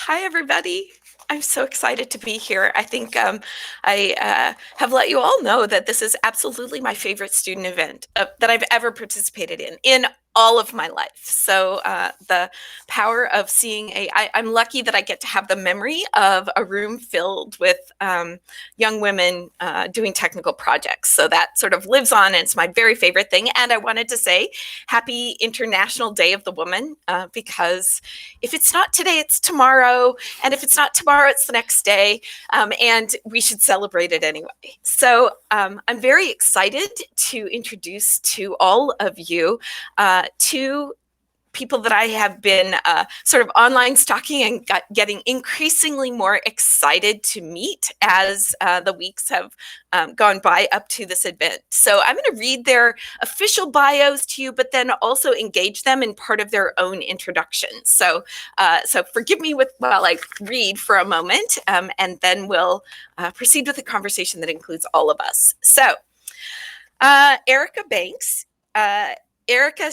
Hi, everybody. I'm so excited to be here. I think I have let you all know that this is absolutely my favorite student event that I've ever participated in all of my life. So the power of seeing I'm lucky that I get to have the memory of a room filled with young women doing technical projects. So that sort of lives on, and it's my very favorite thing. And I wanted to say happy International Day of the Woman, because if it's not today, it's tomorrow. And if it's not tomorrow, it's the next day. And we should celebrate it anyway. So I'm very excited to introduce to all of you two people that I have been sort of online stalking and getting increasingly more excited to meet as the weeks have gone by up to this event. So I'm going to read their official bios to you, but then also engage them in part of their own introduction. So forgive me while I read for a moment, and then we'll proceed with a conversation that includes all of us. So Aerica Banks. Aerica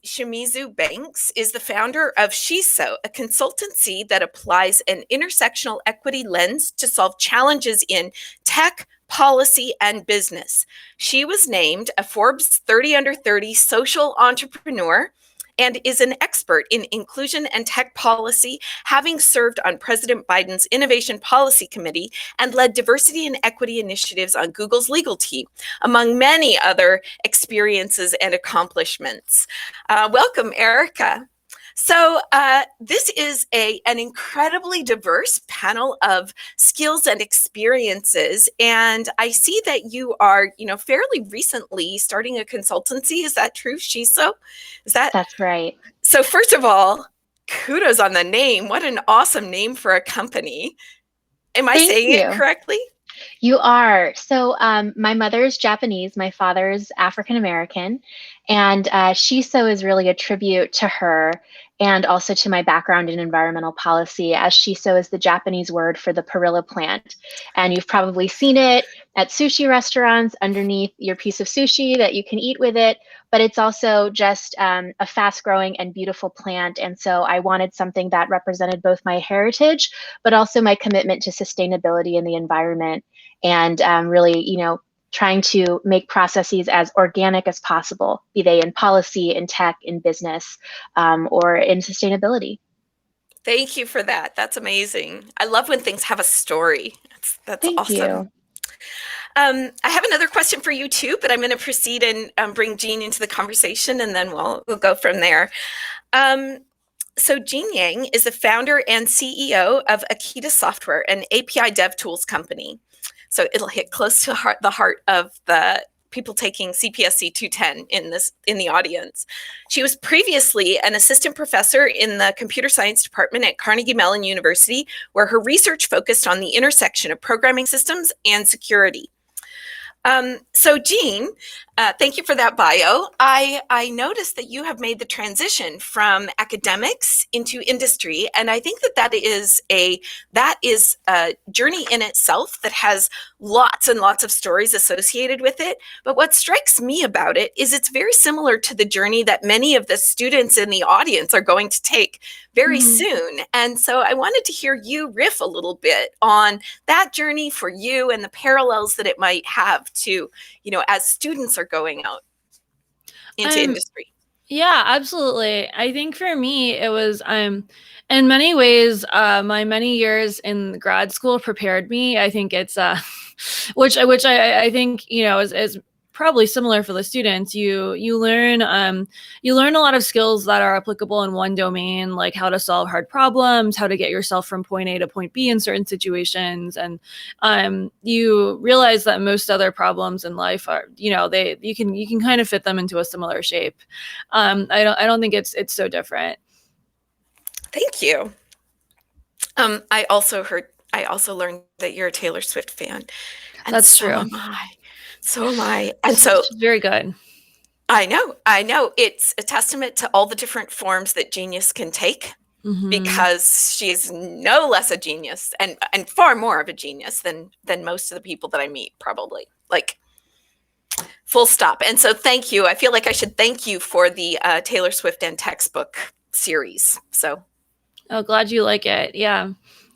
Shimizu Banks is the founder of Shiso, a consultancy that applies an intersectional equity lens to solve challenges in tech, policy, and business. She was named a Forbes 30 under 30 social entrepreneur and is an expert in inclusion and tech policy, having served on President Biden's Innovation Policy Committee and led diversity and equity initiatives on Google's legal team, among many other experiences and accomplishments. Welcome, Aerica. So this is an incredibly diverse panel of skills and experiences, and I see that you are, fairly recently starting a consultancy. Is that true, Shiso? That's right. So first of all, kudos on the name. What an awesome name for a company. Am I saying it correctly? You are. So my mother's Japanese, my father's African American, and Shiso is really a tribute to her and also to my background in environmental policy, as Shiso is the Japanese word for the perilla plant. And you've probably seen it at sushi restaurants underneath your piece of sushi that you can eat with it, but it's also just a fast-growing and beautiful plant. And so I wanted something that represented both my heritage, but also my commitment to sustainability in the environment, and really, trying to make processes as organic as possible, be they in policy, in tech, in business, or in sustainability. Thank you for that. That's amazing. I love when things have a story. That's Thank awesome. you. I have another question for you too, but I'm going to proceed and bring Jean into the conversation, and then we'll go from there. So Jean Yang is the founder and CEO of Akita Software, an API dev tools company. So it'll hit close to the heart of the people taking CPSC 210 in the audience. She was previously an assistant professor in the computer science department at Carnegie Mellon University, where her research focused on the intersection of programming systems and security. So Jean, thank you for that bio. I noticed that you have made the transition from academics into industry, and I think that is a journey in itself that has lots and lots of stories associated with it. But what strikes me about it is it's very similar to the journey that many of the students in the audience are going to take very soon. And so I wanted to hear you riff a little bit on that journey for you and the parallels that it might have to, as students are going out into industry. Yeah, absolutely. I think for me, it was, in many ways, my many years in grad school prepared me. I think it's, which I think, is probably similar for the students. You learn a lot of skills that are applicable in one domain, like how to solve hard problems, how to get yourself from point A to point B in certain situations, and you realize that most other problems in life are, you can kind of fit them into a similar shape. I don't think it's so different. Thank you. I also learned that you're a Taylor Swift fan. And that's true. So am I. And so she's very good. I know. It's a testament to all the different forms that genius can take, because she's no less a genius and far more of a genius than most of the people that I meet, probably. Like, full stop. And so thank you. I feel like I should thank you for the Taylor Swift and textbook series. So Oh, glad you like it. Yeah.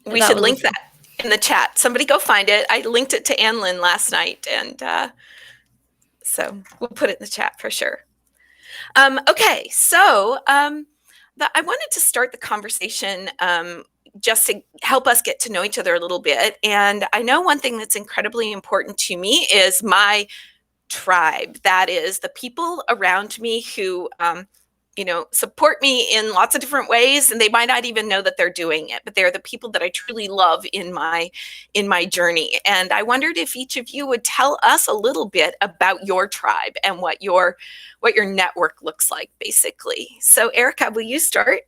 We should link that in the chat. Somebody go find it. I linked it to Ann Lynn last night, and so we'll put it in the chat for sure. Okay, so I wanted to start the conversation just to help us get to know each other a little bit. And I know one thing that's incredibly important to me is my tribe. That is the people around me who support me in lots of different ways, and they might not even know that they're doing it, but they're the people that I truly love in my journey. And I wondered if each of you would tell us a little bit about your tribe and what your network looks like, basically. So Aerica, will you start?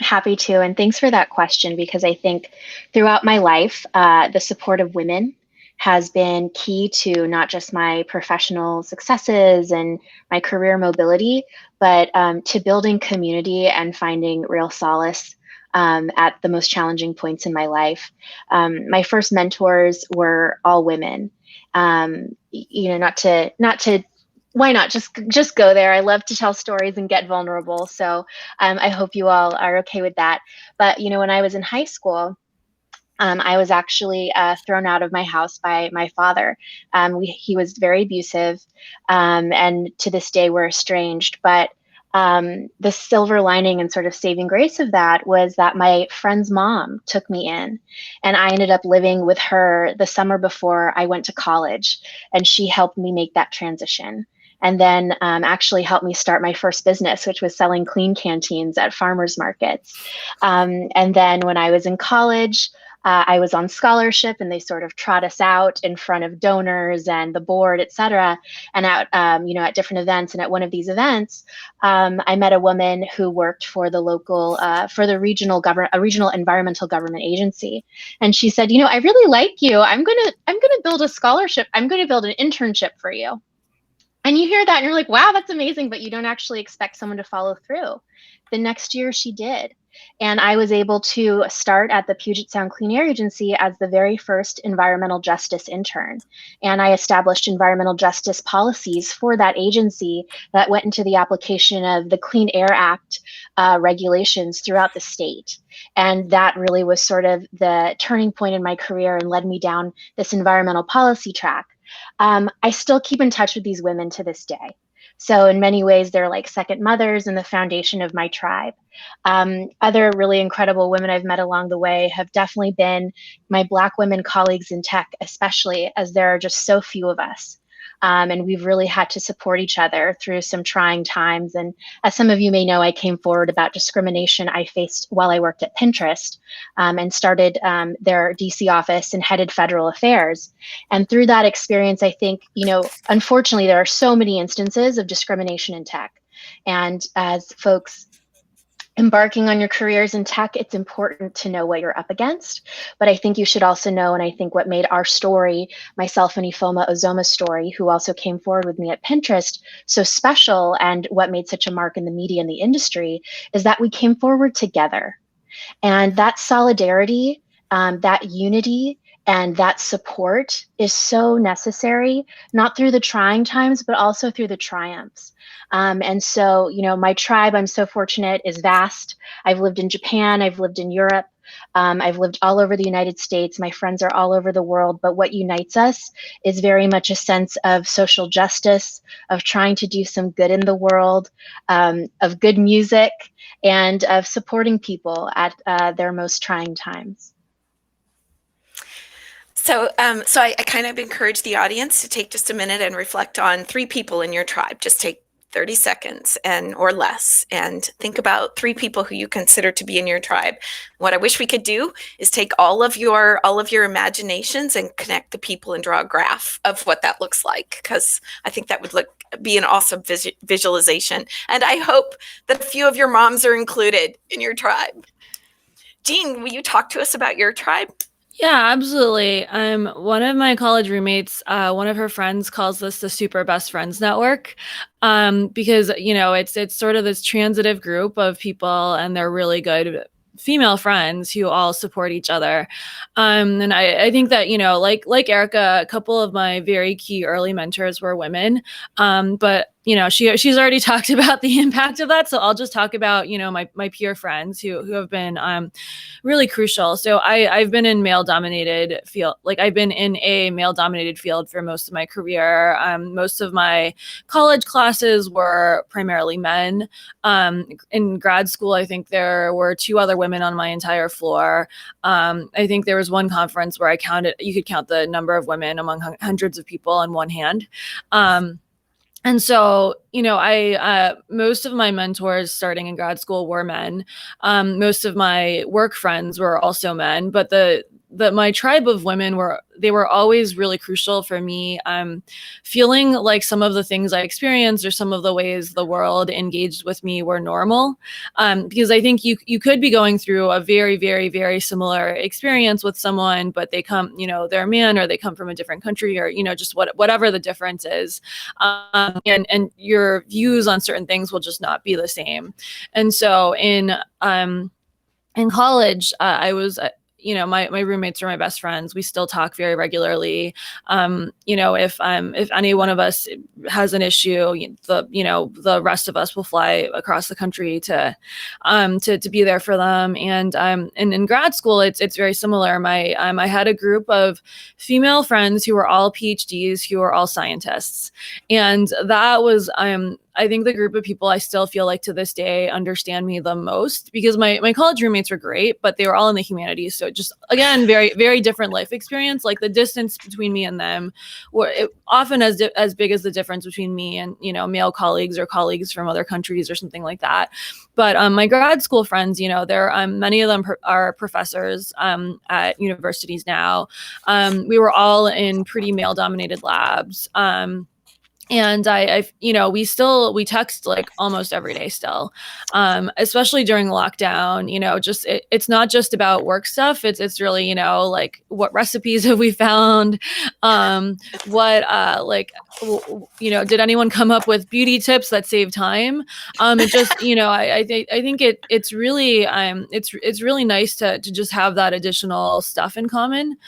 Happy to, and thanks for that question, because I think throughout my life, the support of women has been key to not just my professional successes and my career mobility, but to building community and finding real solace at the most challenging points in my life. My first mentors were all women. Not to why not just go there? I love to tell stories and get vulnerable. So I hope you all are okay with that. But when I was in high school, I was actually thrown out of my house by my father. He was very abusive, and to this day we're estranged. But the silver lining and sort of saving grace of that was that my friend's mom took me in, and I ended up living with her the summer before I went to college, and she helped me make that transition. And then actually helped me start my first business, which was selling clean canteens at farmers markets. And then when I was in college, I was on scholarship, and they sort of trot us out in front of donors and the board, et cetera, and out, at different events. And at one of these events, I met a woman who worked for the local, for the regional environmental government agency. And she said, I really like you. I'm gonna build a scholarship. I'm gonna build an internship for you. And you hear that and you're like, wow, that's amazing, but you don't actually expect someone to follow through. The next year she did. And I was able to start at the Puget Sound Clean Air Agency as the very first environmental justice intern. And I established environmental justice policies for that agency that went into the application of the Clean Air Act regulations throughout the state. And that really was sort of the turning point in my career and led me down this environmental policy track. I still keep in touch with these women to this day. So in many ways, they're like second mothers and the foundation of my tribe. Other really incredible women I've met along the way have definitely been my Black women colleagues in tech, especially as there are just so few of us. And we've really had to support each other through some trying times. And as some of you may know, I came forward about discrimination I faced while I worked at Pinterest, and started their DC office and headed federal affairs. And through that experience, I think, unfortunately, there are so many instances of discrimination in tech. And as folks embarking on your careers in tech, it's important to know what you're up against. But I think you should also know, and I think what made our story, myself and Ifoma Ozoma's story, who also came forward with me at Pinterest, so special, and what made such a mark in the media and the industry, is that we came forward together. And that solidarity, that unity, and that support is so necessary, not through the trying times, but also through the triumphs. And so, my tribe, I'm so fortunate, is vast. I've lived in Japan, I've lived in Europe, I've lived all over the United States. My friends are all over the world, but what unites us is very much a sense of social justice, of trying to do some good in the world, of good music, and of supporting people at their most trying times. So I kind of encourage the audience to take just a minute and reflect on 3 people in your tribe. Just take 30 seconds or less, and think about 3 people who you consider to be in your tribe. What I wish we could do is take all of your imaginations and connect the people and draw a graph of what that looks like, because I think that would be an awesome visualization. And I hope that a few of your moms are included in your tribe. Jean, will you talk to us about your tribe? Yeah, absolutely. One of my college roommates, one of her friends calls this the super best friends network, because, it's sort of this transitive group of people, and they're really good female friends who all support each other. And I think that, like Aerica, a couple of my very key early mentors were women. But, she's already talked about the impact of that. So I'll just talk about, my peer friends who have been really crucial. So I've been in male dominated field. Like I've been in a male dominated field for most of my career. Most of my college classes were primarily men. In grad school, I think there were 2 other women on my entire floor. I think there was one conference where you could count the number of women among hundreds of people on one hand. And so, most of my mentors starting in grad school were men. Most of my work friends were also men, but my tribe of women were always really crucial for me. Feeling like some of the things I experienced or some of the ways the world engaged with me were normal. Because I think you could be going through a very, very, very similar experience with someone, but they come, they're a man or they come from a different country or, just whatever the difference is. And your views on certain things will just not be the same. And so in college, I was, my roommates are my best friends. We still talk very regularly. If any one of us has an issue, the rest of us will fly across the country to be there for them. And in grad school, it's very similar. I had a group of female friends who were all PhDs, who were all scientists, and that was I think the group of people I still feel like to this day understand me the most, because my college roommates were great, but they were all in the humanities. So just, again, very, very different life experience. Like the distance between me and them were often as big as the difference between me and, male colleagues or colleagues from other countries or something like that. But my grad school friends, many of them are professors at universities now. We were all in pretty male dominated labs. And we text like almost every day still, especially during lockdown. It's not just about work stuff. It's really, like what recipes have we found? Did anyone come up with beauty tips that save time? It just, I think it's really it's really nice to just have that additional stuff in common,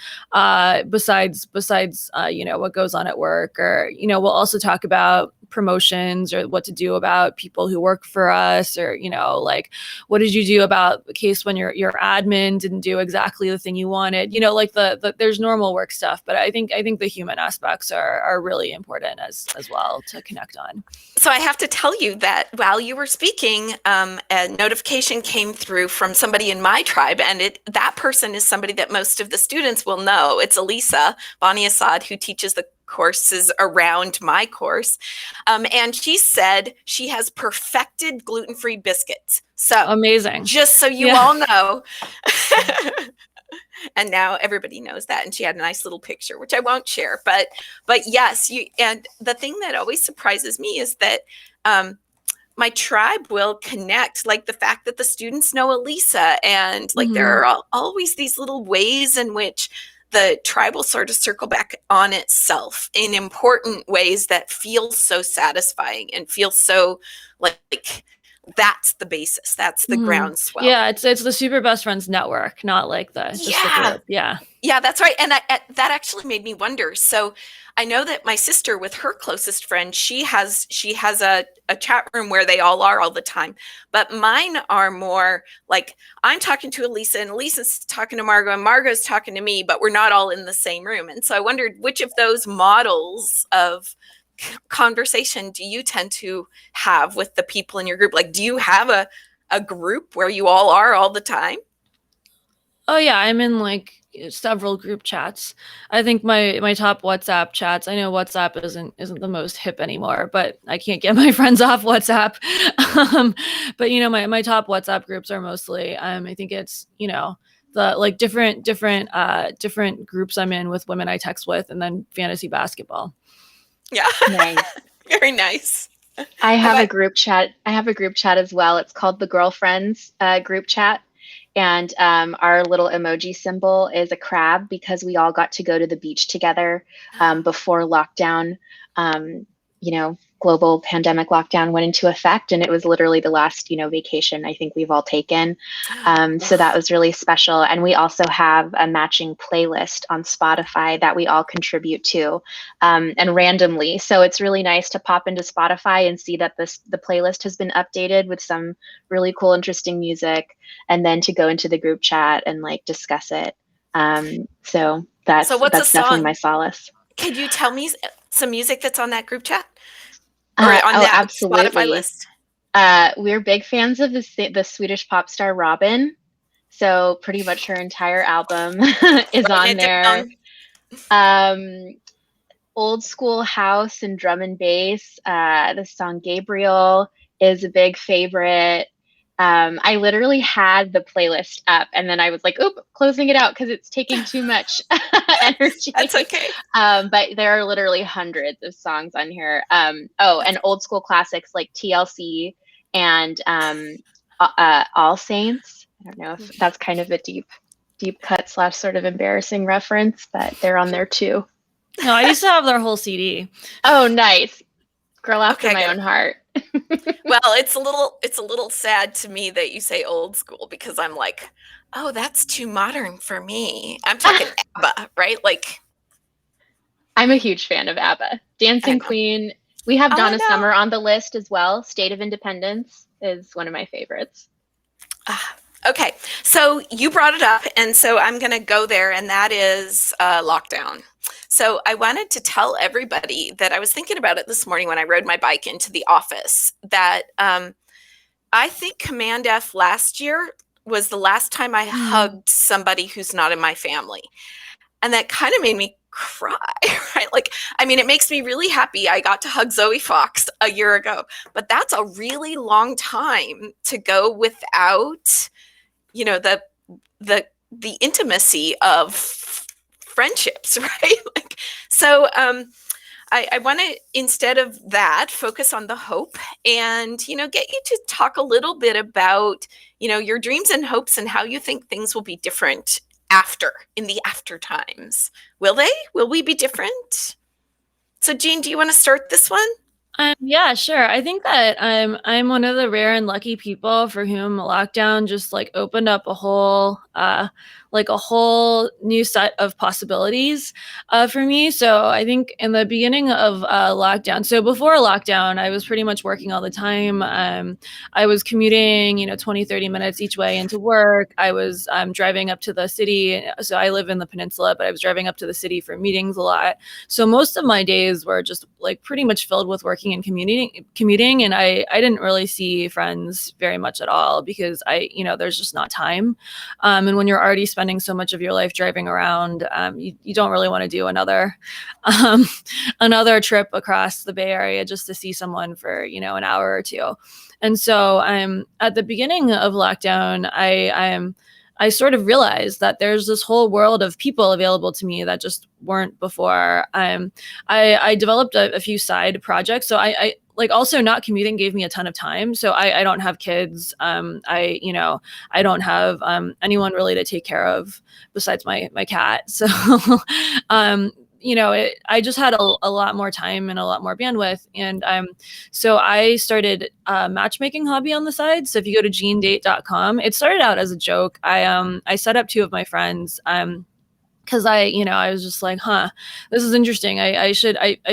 besides what goes on at work, or we'll also talk about promotions or what to do about people who work for us, or like what did you do about the case when your admin didn't do exactly the thing you wanted, like the there's normal work stuff, but I think the human aspects are really important as well to connect on. So I have to tell you that while you were speaking, a notification came through from somebody in my tribe, and that person is somebody that most of the students will know. It's Elisa Bani Assad, who teaches the courses around my course. And she said she has perfected gluten-free biscuits. So amazing. Just so you all know. And now everybody knows that. And she had a nice little picture, which I won't share. But yes, and the thing that always surprises me is that my tribe will connect, like the fact that the students know Elisa, and like there are always these little ways in which the tribe will sort of circle back on itself in important ways that feel so satisfying and feel so like that's the basis. That's the groundswell. Yeah, it's the super best friends network, not like the group. Yeah, that's right. And that actually made me wonder. So I know that my sister, with her closest friend, she has a chat room where they all are all the time. But mine are more like I'm talking to Elisa, and Elisa's talking to Margot, and Margot's talking to me, but we're not all in the same room. And so I wondered, which of those models of conversation do you tend to have with the people in your group? Like, do you have a group where you all are all the time? Oh yeah, I'm in like several group chats. I think my top WhatsApp chats, I know WhatsApp isn't the most hip anymore, but I can't get my friends off WhatsApp. But my top WhatsApp groups are mostly I think it's the like different groups I'm in with women I text with, and then fantasy basketball. Yeah. Nice. Very nice. I have a group chat. I have a group chat as well. It's called the Girlfriends group chat. And our little emoji symbol is a crab, because we all got to go to the beach together before lockdown, global pandemic lockdown went into effect, and it was literally the last, vacation I think we've all taken. So that was really special. And we also have a matching playlist on Spotify that we all contribute to, and randomly. So it's really nice to pop into Spotify and see that the playlist has been updated with some really cool, interesting music, and then to go into the group chat and like discuss it. So that's definitely my solace. Could you tell me some music that's on that group chat? Or on that absolutely. Spotify list? We're big fans of the Swedish pop star Robin. So pretty much her entire album is on there. Old school house and drum and bass. The song Gabriel is a big favorite. I literally had the playlist up and then I was like, oop, closing it out because it's taking too much energy. That's okay. But there are literally hundreds of songs on here. And old school classics like TLC and All Saints. I don't know if that's kind of a deep cut / sort of embarrassing reference, but they're on there too. No, I used to have their whole CD. Oh, nice. Girl after my own heart. Well, it's a little sad to me that you say old school because I'm like, oh, that's too modern for me. I'm talking ABBA, right? Like, I'm a huge fan of ABBA. Dancing Queen. We have Donna Summer on the list as well. State of Independence is one of my favorites. Okay, so you brought it up, and so I'm going to go there, and that is lockdown. So I wanted to tell everybody that I was thinking about it this morning when I rode my bike into the office, that I think cmd-f last year was the last time I hugged somebody who's not in my family. And that kind of made me cry, right? Like, I mean, it makes me really happy. I got to hug Zoe Fox a year ago, but that's a really long time to go without, the intimacy of friendships, right? Like, so I want to, instead of that, focus on the hope and, get you to talk a little bit about, your dreams and hopes and how you think things will be different in the after times. Will we be different? So Jean, do you want to start this one? Yeah, sure. I think that I'm one of the rare and lucky people for whom lockdown just like opened up a whole new set of possibilities for me. So I think in the beginning of lockdown, so before lockdown, I was pretty much working all the time. I was commuting, 20, 30 minutes each way into work. I was driving up to the city. So I live in the peninsula, but I was driving up to the city for meetings a lot. So most of my days were just like pretty much filled with working and commuting. And I didn't really see friends very much at all because there's just not time. And when you're already spending so much of your life driving around, you don't really want to do another trip across the Bay Area just to see someone for, an hour or two. And so at the beginning of lockdown, I sort of realized that there's this whole world of people available to me that just weren't before. I developed a few side projects. So I like also not commuting gave me a ton of time. So I don't have kids. I don't have anyone really to take care of besides my cat. So I just had a lot more time and a lot more bandwidth. And so I started a matchmaking hobby on the side. So if you go to jeandate.com, it started out as a joke. I set up two of my friends because I was just like, this is interesting. I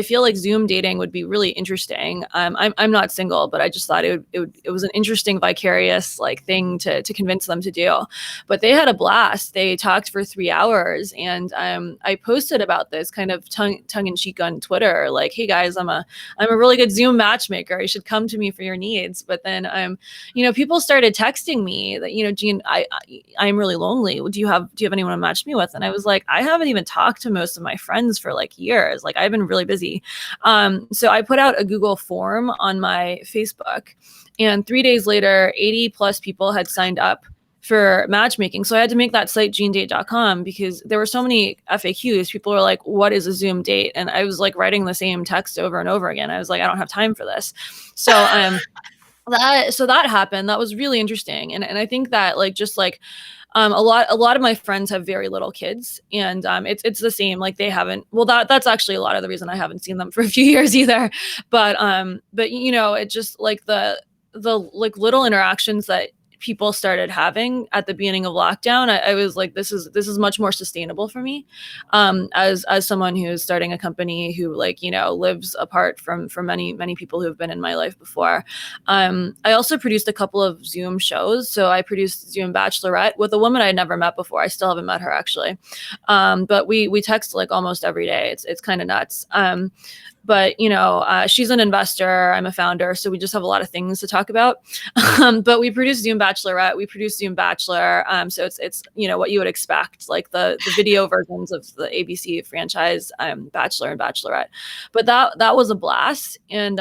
feel like Zoom dating would be really interesting. I'm not single, but I just thought it was an interesting vicarious like thing to convince them to do. But they had a blast. They talked for 3 hours, and I posted about this kind of tongue in cheek on Twitter, like, hey guys, I'm a really good Zoom matchmaker. You should come to me for your needs. But then people started texting me that, Jean, I'm really lonely. Do you have anyone to match me with? And I was like, I haven't even talked to most of my friends for like years. Like I've been really busy. So I put out a Google form on my Facebook, and 3 days later, 80 plus people had signed up for matchmaking. So I had to make that site jeandate.com because there were so many FAQs. People were like, what is a Zoom date? And I was like writing the same text over and over again. I was like, I don't have time for this. So that happened. That was really interesting. And I think that a lot of my friends have very little kids, and it's the same. Like they haven't. Well, that's actually a lot of the reason I haven't seen them for a few years either. But you know, it just like the like little interactions that people started having at the beginning of lockdown, I was like, this is much more sustainable for me, as someone who's starting a company who, like, you know, lives apart from many people who have been in my life before. I also produced a couple of Zoom shows. So I produced Zoom Bachelorette with a woman I had never met before. I still haven't met her, actually, but we text like almost every day. It's kind of nuts. But you know, she's an investor, I'm a founder, so we just have a lot of things to talk about. But we produce Zoom Bachelorette, we produce Zoom Bachelor, so it's you know what you would expect, like the video versions of the ABC franchise, Bachelor and Bachelorette. But that was a blast, and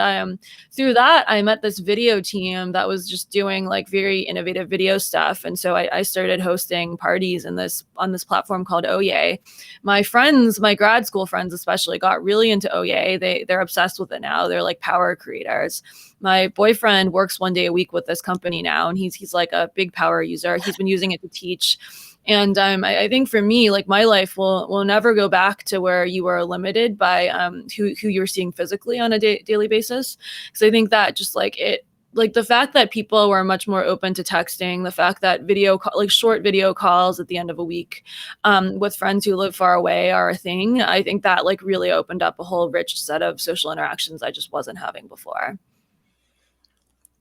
through that I met this video team that was just doing like very innovative video stuff, and so I started hosting parties on this platform called Oye. My friends, my grad school friends especially, got really into Oye. They're obsessed with it now. They're like power creators. My boyfriend works 1 day a week with this company now, and he's like a big power user. He's been using it to teach. And I think for me, like my life will never go back to where you were limited by who you're seeing physically on a daily basis. Because I think that just like the fact that people were much more open to texting, the fact that short video calls at the end of a week with friends who live far away are a thing. I think that like really opened up a whole rich set of social interactions I just wasn't having before.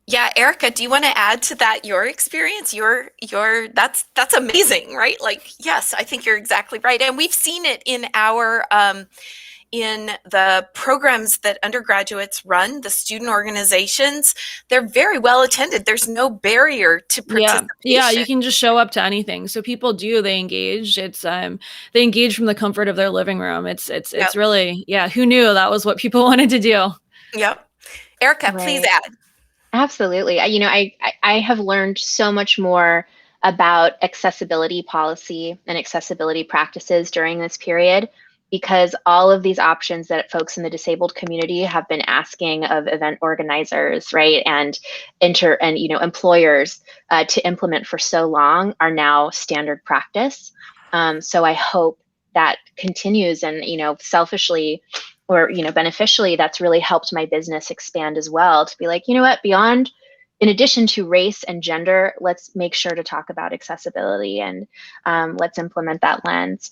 Yeah, Aerica, do you want to add to that your experience? That's amazing, right? Like, yes, I think you're exactly right. And we've seen it in our in the programs that undergraduates run, the student organizations. They're very well attended. There's no barrier to participation. Yeah, you can just show up to anything. So people they engage. It's they engage from the comfort of their living room. It's really, yeah, who knew that was what people wanted to do? Yep. Aerica, Right. Please add. Absolutely. You know, I have learned so much more about accessibility policy and accessibility practices during this period, because all of these options that folks in the disabled community have been asking of event organizers, right, and you know, employers to implement for so long are now standard practice. So I hope that continues, and you know, selfishly or you know, beneficially, that's really helped my business expand as well, to be like, you know what, beyond, in addition to race and gender, let's make sure to talk about accessibility, and let's implement that lens.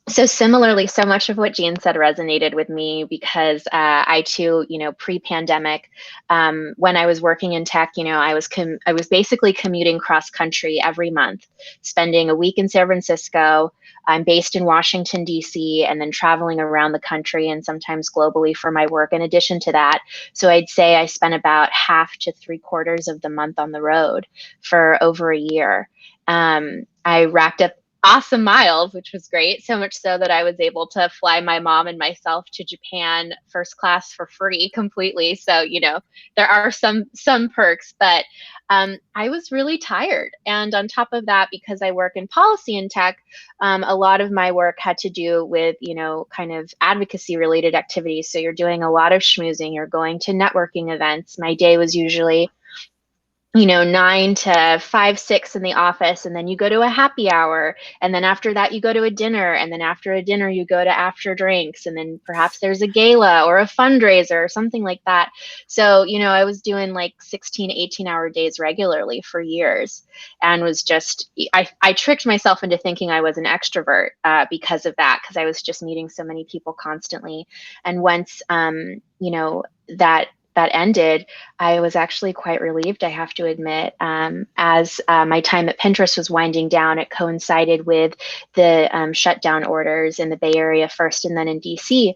So similarly, so much of what Jean said resonated with me, because I too, you know, pre-pandemic, when I was working in tech, you know, I was basically commuting cross country every month, spending a week in San Francisco. I'm based in Washington, D.C., and then traveling around the country and sometimes globally for my work in addition to that. So I'd say I spent about half to 3/4 of the month on the road for over a year. I racked up awesome miles, which was great. So much so that I was able to fly my mom and myself to Japan first class for free completely. So, you know, there are some perks, but I was really tired. And on top of that, because I work in policy and tech, a lot of my work had to do with, you know, kind of advocacy related activities. So you're doing a lot of schmoozing, you're going to networking events. My day was usually, you know, 9 to 5, 6 in the office, and then you go to a happy hour, and then after that you go to a dinner, and then after a dinner you go to after drinks, and then perhaps there's a gala or a fundraiser or something like that. So, you know, I was doing like 16, 18-hour days regularly for years, and was just, I tricked myself into thinking I was an extrovert because of that, because I was just meeting so many people constantly. And once, you know, that ended, I was actually quite relieved, I have to admit. As my time at Pinterest was winding down, it coincided with the shutdown orders in the Bay Area first, and then in DC.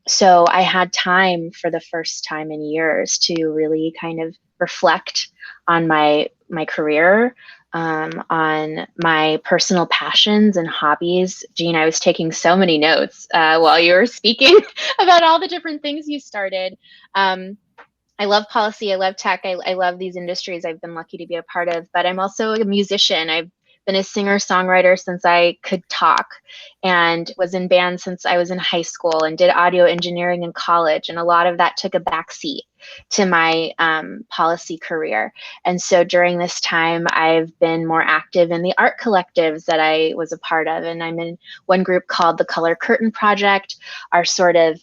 So I had time for the first time in years to really kind of reflect on my career, on my personal passions and hobbies. Jean, I was taking so many notes while you were speaking about all the different things you started. I love policy, I love tech, I love these industries I've been lucky to be a part of, but I'm also a musician. I've been a singer-songwriter since I could talk, and was in bands since I was in high school, and did audio engineering in college, and a lot of that took a back seat to my policy career. And so during this time, I've been more active in the art collectives that I was a part of. And I'm in one group called the Color Curtain Project. Our sort of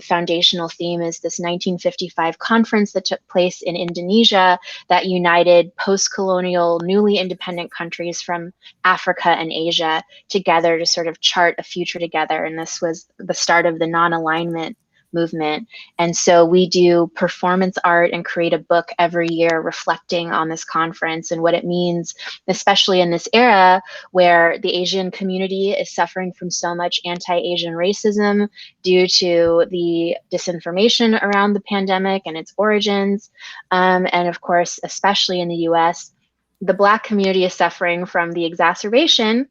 foundational theme is this 1955 conference that took place in Indonesia that united post-colonial, newly independent countries from Africa and Asia together to sort of chart a future together. And this was the start of the non-alignment movement. And so we do performance art and create a book every year reflecting on this conference and what it means, especially in this era where the Asian community is suffering from so much anti-Asian racism due to the disinformation around the pandemic and its origins. And of course, especially in the US, the Black community is suffering from the exacerbation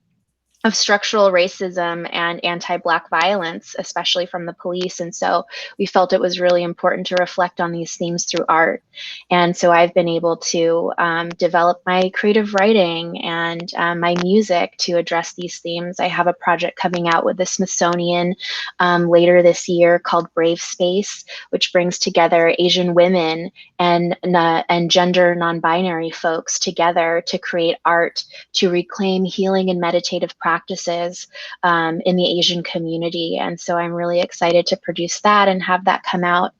of structural racism and anti-Black violence, especially from the police. And so we felt it was really important to reflect on these themes through art. And so I've been able to develop my creative writing and my music to address these themes. I have a project coming out with the Smithsonian later this year called Brave Space, which brings together Asian women and gender non-binary folks together to create art to reclaim healing and meditative practices in the Asian community. And so I'm really excited to produce that and have that come out.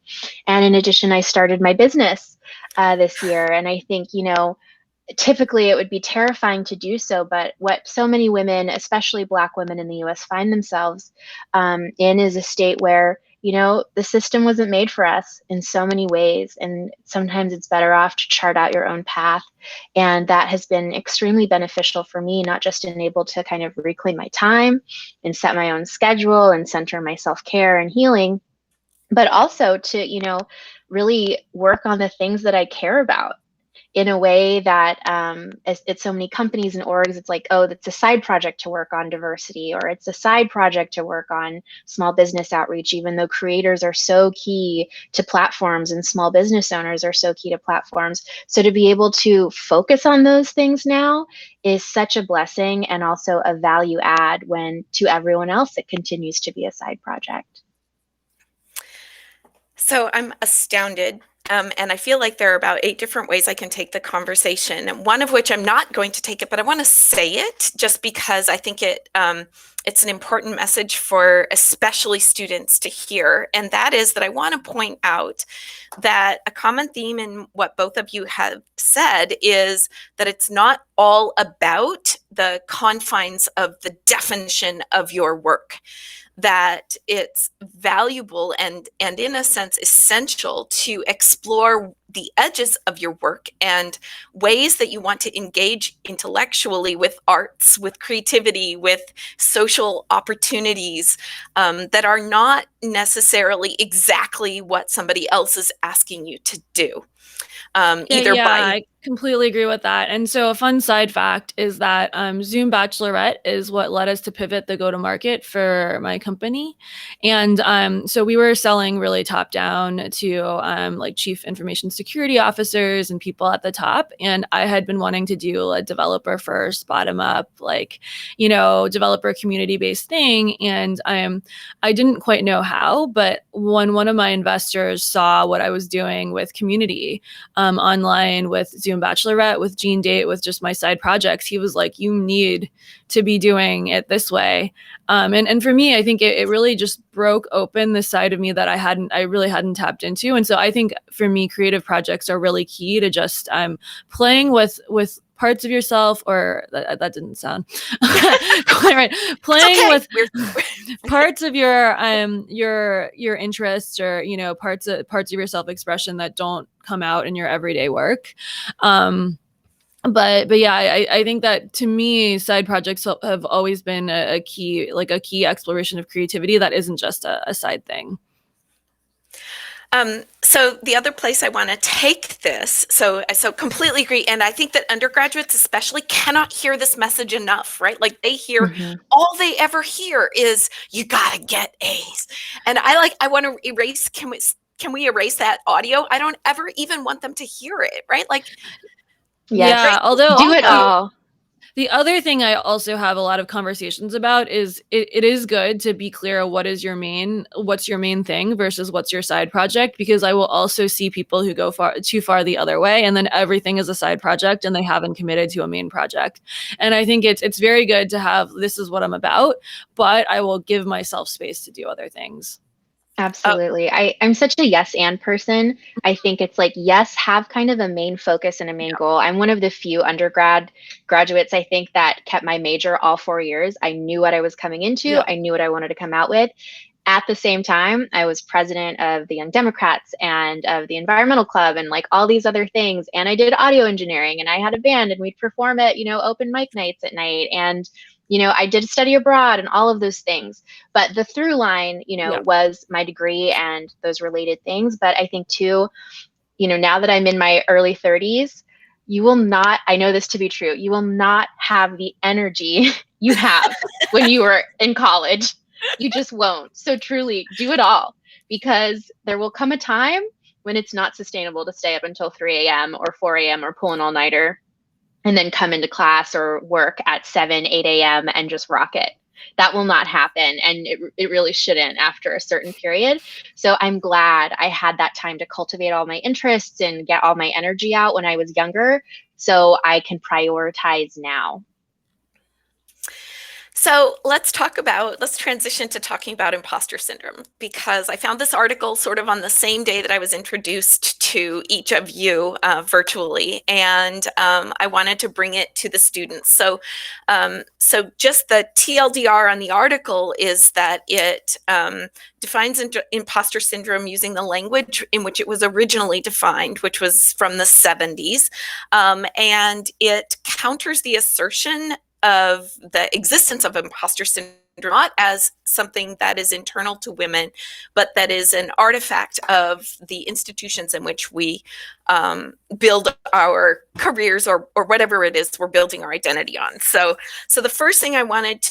And in addition, I started my business this year. And I think, you know, typically it would be terrifying to do so, but what so many women, especially Black women in the US, find themselves in is a state where, you know, the system wasn't made for us in so many ways. And sometimes it's better off to chart out your own path. And that has been extremely beneficial for me, not just in able to kind of reclaim my time and set my own schedule and center my self-care and healing, but also to, you know, really work on the things that I care about in a way that it's so many companies and orgs, it's like, oh, it's a side project to work on diversity, or it's a side project to work on small business outreach, even though creators are so key to platforms and small business owners are so key to platforms. So to be able to focus on those things now is such a blessing and also a value add when to everyone else it continues to be a side project. So I'm astounded. And I feel like there are about 8 different ways I can take the conversation, and one of which I'm not going to take it, but I want to say it just because I think it's an important message for especially students to hear. And that is that I want to point out that a common theme in what both of you have said is that it's not all about the confines of the definition of your work, that it's valuable and in a sense essential to explore the edges of your work and ways that you want to engage intellectually with arts, with creativity, with social opportunities that are not necessarily exactly what somebody else is asking you to do. I completely agree with that. And so a fun side fact is that Zoom Bachelorette is what led us to pivot the go-to-market for my company. And so we were selling really top down to like chief information security officers and people at the top. And I had been wanting to do a developer first, bottom up, like, you know, developer community-based thing. And I didn't quite know how, but when one of my investors saw what I was doing with community online with Zoom Bachelorette, with Gene Date, with just my side projects, he was like, you need to be doing it this way. And for me, I think it really just broke open the side of me that I really hadn't tapped into. And so I think for me, creative projects are really key to just playing with parts of yourself, or that didn't sound quite right. Playing with parts of your interests, or, you know, parts of your self-expression that don't come out in your everyday work. But yeah, I think that to me, side projects have always been a key exploration of creativity that isn't just a side thing. So the other place I want to take this, so completely agree. And I think that undergraduates especially cannot hear this message enough, right? Like they hear, all they ever hear is, you gotta get A's. And I want to erase, can we erase that audio? I don't ever even want them to hear it, right? Like, yes. Yeah, although do it all. The other thing I also have a lot of conversations about is it is good to be clear what's your main thing versus what's your side project, because I will also see people who go too far the other way, and then everything is a side project and they haven't committed to a main project. And I think it's very good to have, this is what I'm about, but I will give myself space to do other things. Absolutely. I'm such a yes and person. I think it's like, yes, have kind of a main focus and a main goal. I'm one of the few graduates, I think, that kept my major all 4 years. I knew what I was coming into. Yeah. I knew what I wanted to come out with. At the same time, I was president of the Young Democrats and of the Environmental Club and like all these other things. And I did audio engineering and I had a band and we'd perform at, open mic nights at night. And I did study abroad and all of those things. But the through line, was my degree and those related things. But I think too, now that I'm in my early 30s, you will not, I know this to be true, you will not have the energy you have when you were in college. You just won't. So truly do it all, because there will come a time when it's not sustainable to stay up until 3 a.m. or 4 a.m. or pull an all-nighter and then come into class or work at 7, 8 a.m. and just rock it. That will not happen. And it really shouldn't after a certain period. So I'm glad I had that time to cultivate all my interests and get all my energy out when I was younger, so I can prioritize now. So let's transition to talking about imposter syndrome, because I found this article sort of on the same day that I was introduced to each of you virtually, and I wanted to bring it to the students. So just the TLDR on the article is that it defines imposter syndrome using the language in which it was originally defined, which was from the 70s, and it counters the assertion of the existence of imposter syndrome not as something that is internal to women, but that is an artifact of the institutions in which we build our careers or whatever it is we're building our identity on. So the first thing I wanted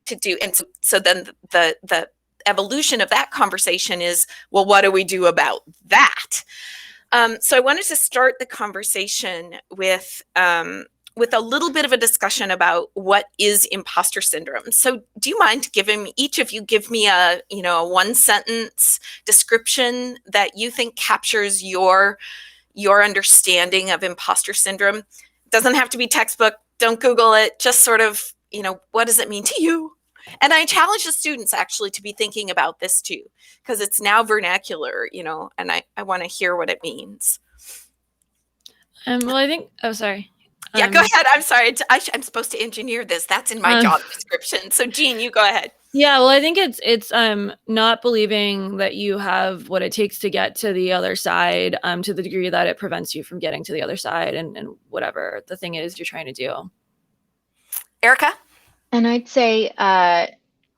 to do, and so then the evolution of that conversation is, well, what do we do about that? So I wanted to start the conversation with a little bit of a discussion about what is imposter syndrome. So do you mind each of you give me a one sentence description that you think captures your understanding of imposter syndrome? It doesn't have to be textbook. Don't Google it. Just sort of, what does it mean to you? And I challenge the students actually to be thinking about this too, because it's now vernacular, and I want to hear what it means. Well, I think, sorry. Yeah, go ahead. I'm sorry. I'm supposed to engineer this. That's in my job description. So Jean, you go ahead. Yeah, well, I think it's not believing that you have what it takes to get to the other side, to the degree that it prevents you from getting to the other side and whatever the thing is you're trying to do. Aerica? And I'd say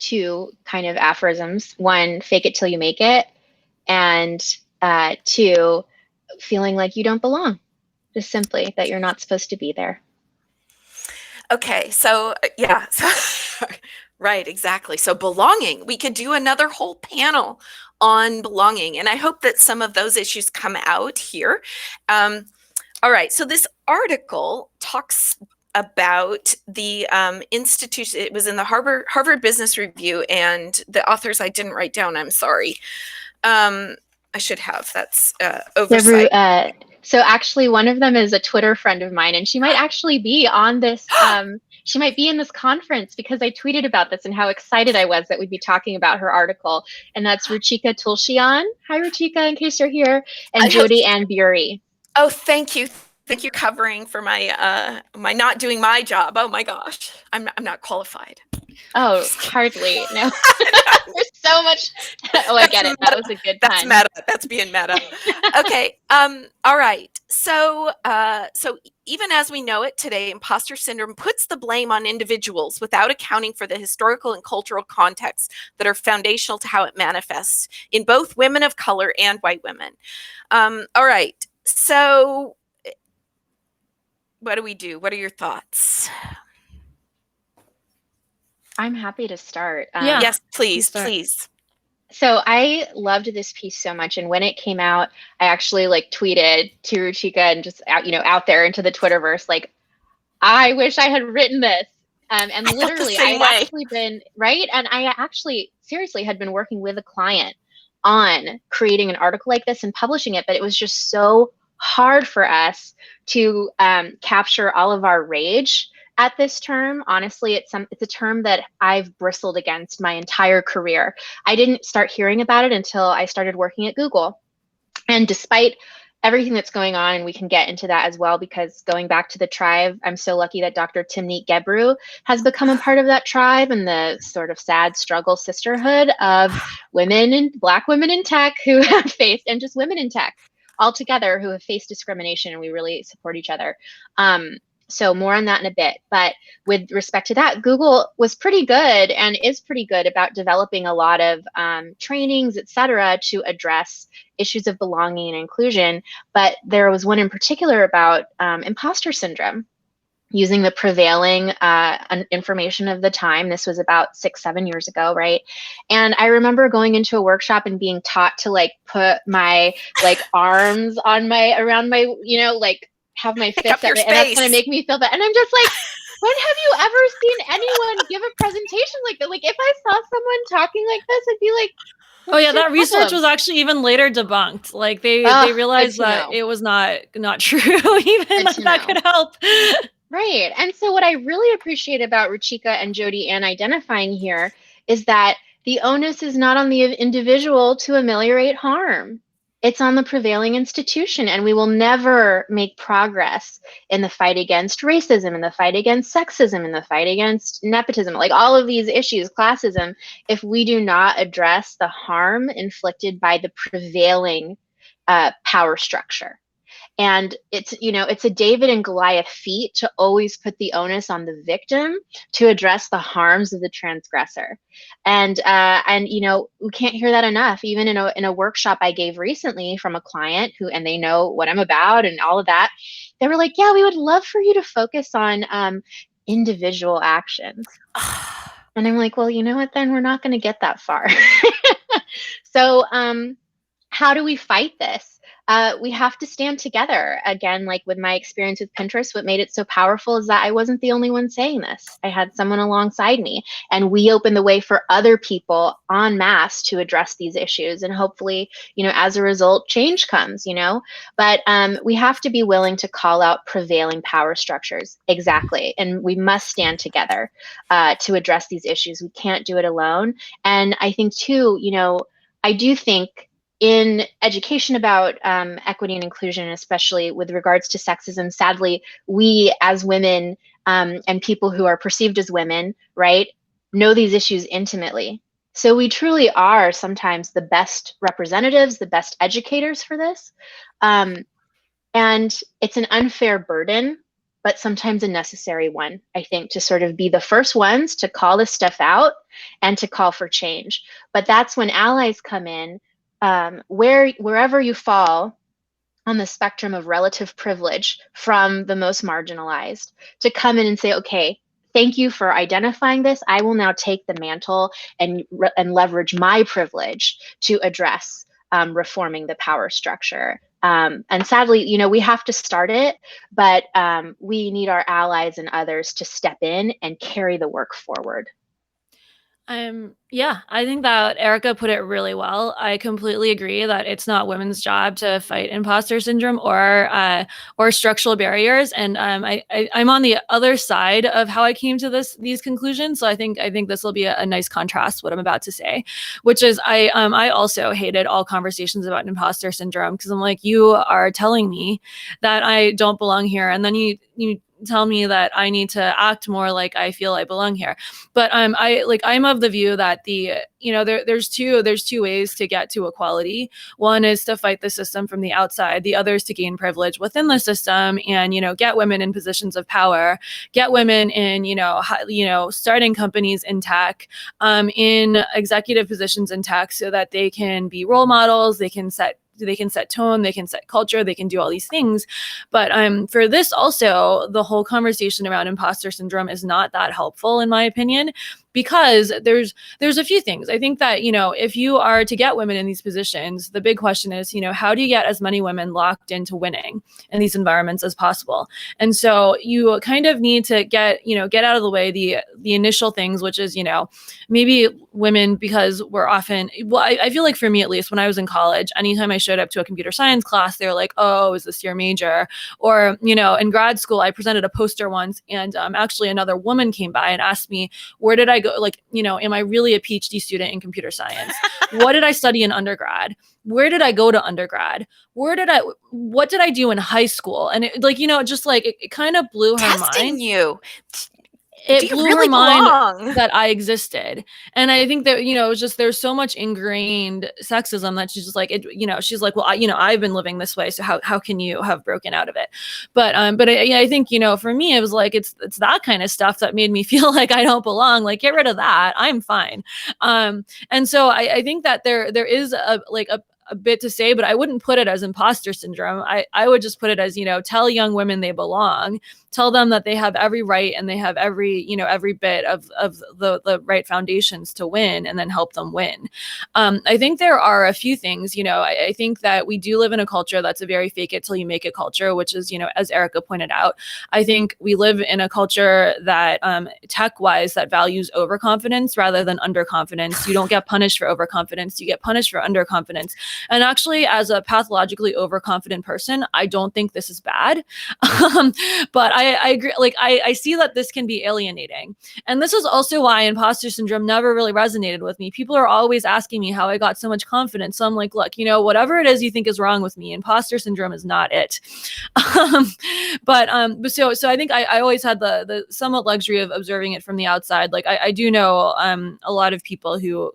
2 kind of aphorisms. 1, fake it till you make it. And 2, feeling like you don't belong. Just simply that you're not supposed to be there. Okay, so yeah, right, exactly. So belonging, we could do another whole panel on belonging, and I hope that some of those issues come out here. All right, so this article talks about the institution. It was in the Harvard Business Review, and the authors I didn't write down. I'm sorry. I should have. That's oversight. So actually, one of them is a Twitter friend of mine, and she might actually be on this. She might be in this conference because I tweeted about this and how excited I was that we'd be talking about her article. And that's Ruchika Tulshian. Hi, Ruchika, in case you're here, and Jody Ann Bury. Oh, thank you. Thank you covering for my my not doing my job. Oh my gosh, I'm not qualified. Oh, hardly. No. There's so much. Oh, I get it. That was a good That's time. meta. That's being meta. Okay. All right. So even as we know it today, imposter syndrome puts the blame on individuals without accounting for the historical and cultural contexts that are foundational to how it manifests in both women of color and white women. All right. So what do we do? What are your thoughts? I'm happy to start. Yes, please. So I loved this piece so much, and when it came out, I actually tweeted to Ruchika and just out there into the Twitterverse, I wish I had written this. And I felt the literally, same I had way. actually been, right? And I actually seriously had been working with a client on creating an article like this and publishing it, but it was just so hard for us to capture all of our rage at this term. Honestly, it's a term that I've bristled against my entire career. I didn't start hearing about it until I started working at Google. And despite everything that's going on, and we can get into that as well, because going back to the tribe, I'm so lucky that Dr. Timnit Gebru has become a part of that tribe and the sort of sad struggle sisterhood of women and Black women in tech who have faced, and just women in tech altogether who have faced discrimination, and we really support each other. So more on that in a bit. But with respect to that, Google was pretty good and is pretty good about developing a lot of trainings, et cetera, to address issues of belonging and inclusion. But there was one in particular about imposter syndrome, using the prevailing information of the time. This was about 6-7 years ago, right? And I remember going into a workshop and being taught to like put my like arms on my, around my, you know, like have my Pick fists up your and that's gonna space. make me feel bad. And I'm just like, when have you ever seen anyone give a presentation like that? Like if I saw someone talking like this, I'd be like, Oh yeah, that research problem? was actually even later debunked. Like they realized good to that know. it was not true. Even Good to that know. could help. Right. And so what I really appreciate about Ruchika and Jody Ann identifying here is that the onus is not on the individual to ameliorate harm. It's on the prevailing institution, and we will never make progress in the fight against racism, in the fight against sexism, in the fight against nepotism, like all of these issues, classism, if we do not address the harm inflicted by the prevailing power structure. And it's, you know, it's a David and Goliath feat to always put the onus on the victim to address the harms of the transgressor. And you know, we can't hear that enough. Even in a workshop I gave recently from a client who, and they know what I'm about and all of that, they were like, yeah, we would love for you to focus on individual actions. And I'm like, well, you know what, then we're not going to get that far. So how do we fight this? We have to stand together. Again, like with my experience with Pinterest, what made it so powerful is that I wasn't the only one saying this. I had someone alongside me, and we opened the way for other people en masse to address these issues. And hopefully, you know, as a result, change comes, you know, but we have to be willing to call out prevailing power structures. Exactly. And we must stand together to address these issues. We can't do it alone. And I think too, you know, I do think in education about equity and inclusion, especially with regards to sexism, sadly, we as women and people who are perceived as women, right, know these issues intimately. So we truly are sometimes the best representatives, the best educators for this. And it's an unfair burden, but sometimes a necessary one, I think, to sort of be the first ones to call this stuff out and to call for change. But that's when allies come in. Wherever you fall on the spectrum of relative privilege from the most marginalized, to come in and say, okay, thank you for identifying this. I will now take the mantle and leverage my privilege to address reforming the power structure. And sadly, you know, we have to start it, but we need our allies and others to step in and carry the work forward. Yeah, I think that Aerica put it really well. I completely agree that it's not women's job to fight imposter syndrome or structural barriers. And I'm on the other side of how I came to these conclusions. So I think this will be a nice contrast what I'm about to say, which is I also hated all conversations about imposter syndrome, because I'm like, you are telling me that I don't belong here, and then you tell me that I need to act more like I feel I belong here. But I'm of the view that there's two ways to get to equality. One is to fight the system from the outside. The other is to gain privilege within the system and, get women in positions of power, get women in, starting companies in tech, in executive positions in tech, so that they can be role models, they can set set tone, they can set culture, they can do all these things. But for this also, the whole conversation around imposter syndrome is not that helpful in my opinion, because there's a few things. I think that, if you are to get women in these positions, the big question is, how do you get as many women locked into winning in these environments as possible? And so you kind of need to get out of the way the initial things, which is, maybe women, because we're often, I feel like for me, at least when I was in college, anytime I showed up to a computer science class, they were like, oh, is this your major? Or, in grad school, I presented a poster once, and actually another woman came by and asked me, where did I go? Like, am I really a PhD student in computer science? What did I study in undergrad? Where did I go to undergrad? What did I do in high school? And it, it kind of blew her mind. You. It blew her mind that I existed. And I think that, it was just, there's so much ingrained sexism that she's just like, she's like, well, I've been living this way. So how can you have broken out of it? But I think, for me, it was like, it's that kind of stuff that made me feel like I don't belong. Like, get rid of that. I'm fine. And so I think that there is a bit to say, but I wouldn't put it as imposter syndrome. I would just put it as, tell young women they belong, tell them that they have every right and they have every bit of the right foundations to win, and then help them win. I think there are a few things, I think that we do live in a culture that's a very fake it till you make it culture, which is, as Aerica pointed out, I think we live in a culture that tech wise that values overconfidence rather than underconfidence. You don't get punished for overconfidence, you get punished for underconfidence. And actually, as a pathologically overconfident person, I don't think this is bad. But I agree. Like, I see that this can be alienating. And this is also why imposter syndrome never really resonated with me. People are always asking me how I got so much confidence. So I'm like, look, whatever it is you think is wrong with me, imposter syndrome is not it. But so I think I always had the somewhat luxury of observing it from the outside. Like, I do know a lot of people who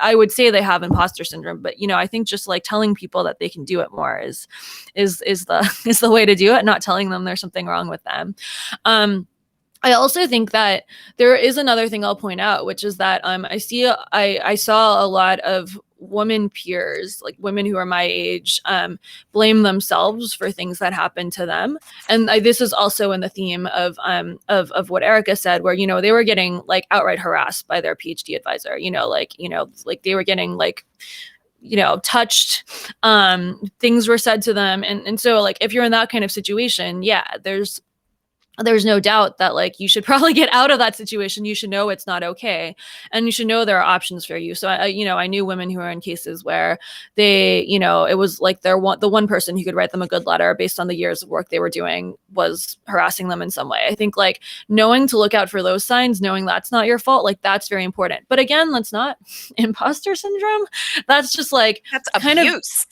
I would say they have imposter syndrome, but I think just like telling people that they can do it more is the way to do it, not telling them there's something wrong with them. I also think that there is another thing I'll point out, which is that I saw a lot of women peers, like women who are my age, blame themselves for things that happened to them. And this is also in the theme of what Aerica said, where, they were getting like outright harassed by their PhD advisor, like they were getting like, touched, things were said to them. And so like, if you're in that kind of situation, yeah, there's no doubt that like you should probably get out of that situation. You should know it's not okay, and you should know there are options for you. So I knew women who were in cases where they, it was like the one person who could write them a good letter based on the years of work they were doing was harassing them in some way. I think like knowing to look out for those signs, knowing that's not your fault, like that's very important. But again, that's not imposter syndrome. That's just like that's kind abuse.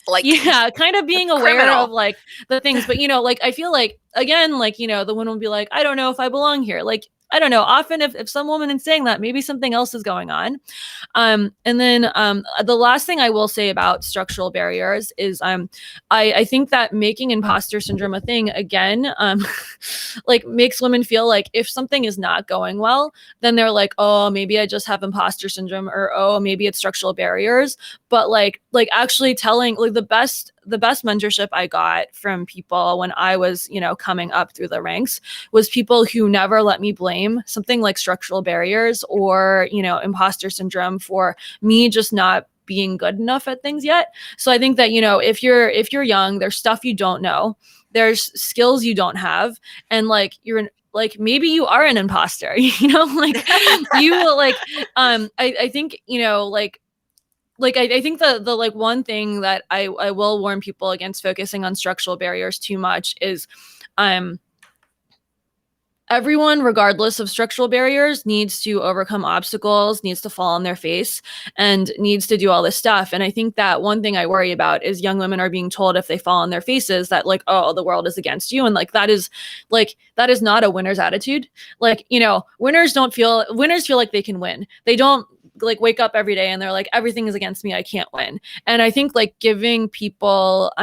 Kind of being aware criminal. Of like the things. But like I feel like, again, like, the woman will be like, I don't know if I belong here. Like, I don't know. Often if some woman is saying that, maybe something else is going on. And then the last thing I will say about structural barriers is I think that making imposter syndrome a thing, again, like makes women feel like if something is not going well, then they're like, oh, maybe I just have imposter syndrome, or, oh, maybe it's structural barriers. But like actually telling, like the best mentorship I got from people when I was, coming up through the ranks was people who never let me blame something like structural barriers or, imposter syndrome for me just not being good enough at things yet. So I think that, if you're young, there's stuff you don't know, there's skills you don't have, and like you're like, maybe you are an imposter, like you like, I think, I think the like one thing that I will warn people against focusing on structural barriers too much is everyone, regardless of structural barriers, needs to overcome obstacles, needs to fall on their face, and needs to do all this stuff. And I think that one thing I worry about is young women are being told if they fall on their faces that like, oh, the world is against you. And like that is not a winner's attitude. Like, winners feel like they can win. They don't like wake up every day and they're like, everything is against me, I can't win. And I think like giving people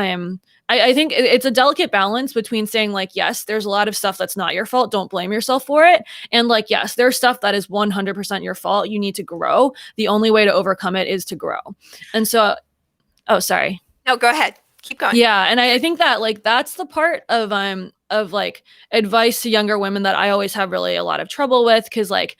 I think it's a delicate balance between saying like, yes, there's a lot of stuff that's not your fault, don't blame yourself for it, and like, yes, there's stuff that is 100% your fault, you need to grow, the only way to overcome it is to grow. And so Oh, sorry. No, go ahead. Keep going. Yeah, and I think that like that's the part of like advice to younger women that I always have really a lot of trouble with, because like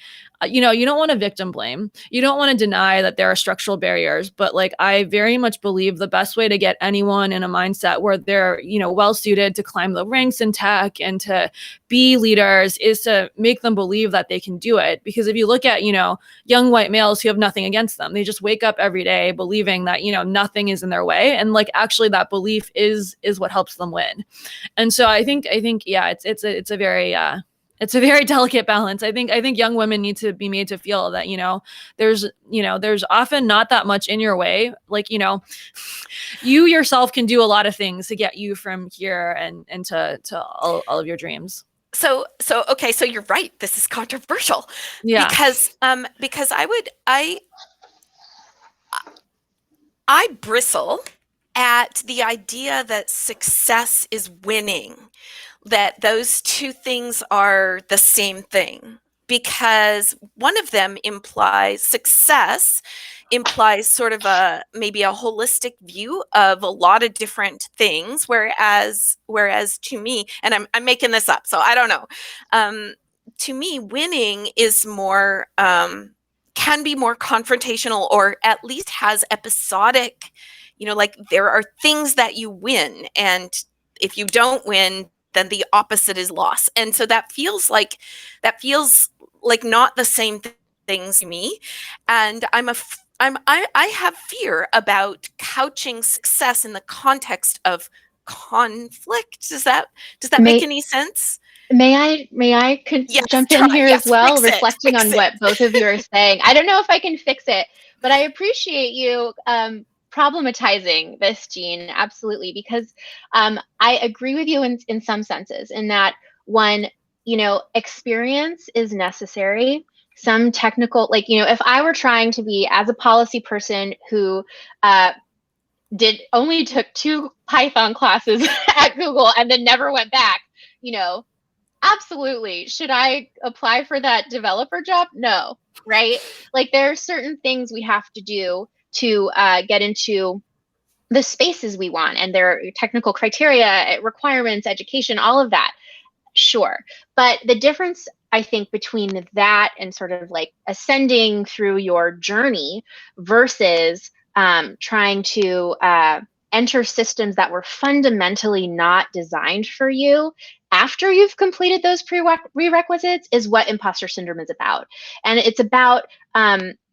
you know, you don't want to victim blame. You don't want to deny that there are structural barriers, but like I very much believe the best way to get anyone in a mindset where they're, you know, well suited to climb the ranks in tech and to be leaders is to make them believe that they can do it. Because if you look at, you know, young white males who have nothing against them, they just wake up every day believing that, you know, nothing is in their way, and like actually that belief is what helps them win. And so I think yeah, it's a very delicate balance. I think young women need to be made to feel that, you know, there's often not that much in your way. Like, you know, you yourself can do a lot of things to get you from here and to all of your dreams. So okay, so you're right. This is controversial. Yeah. Because I bristle at the idea that success is winning, that those two things are the same thing, because one of them implies success implies sort of maybe a holistic view of a lot of different things, whereas to me, and I'm making this up, so I don't know, to me winning is more can be more confrontational, or at least has episodic, you know, like there are things that you win, and if you don't win, then the opposite is loss. And so that feels like not the same things to me. And I have fear about couching success in the context of conflict. Does that make any sense? May I Yes, jump in here as well, fix reflecting on what both of you are saying. I don't know if I can fix it, but I appreciate you problematizing this, Jean, absolutely, because I agree with you in some senses, in that one, you know, experience is necessary. Some technical, like, you know, if I were trying to be, as a policy person who only took 2 Python classes at Google and then never went back, you know, absolutely. Should I apply for that developer job? No, right? Like there are certain things we have to do to get into the spaces we want, and there are technical criteria, requirements, education, all of that. Sure. But the difference, I think, between that and sort of like ascending through your journey versus trying to enter systems that were fundamentally not designed for you after you've completed those prerequisites is what imposter syndrome is about. And it's about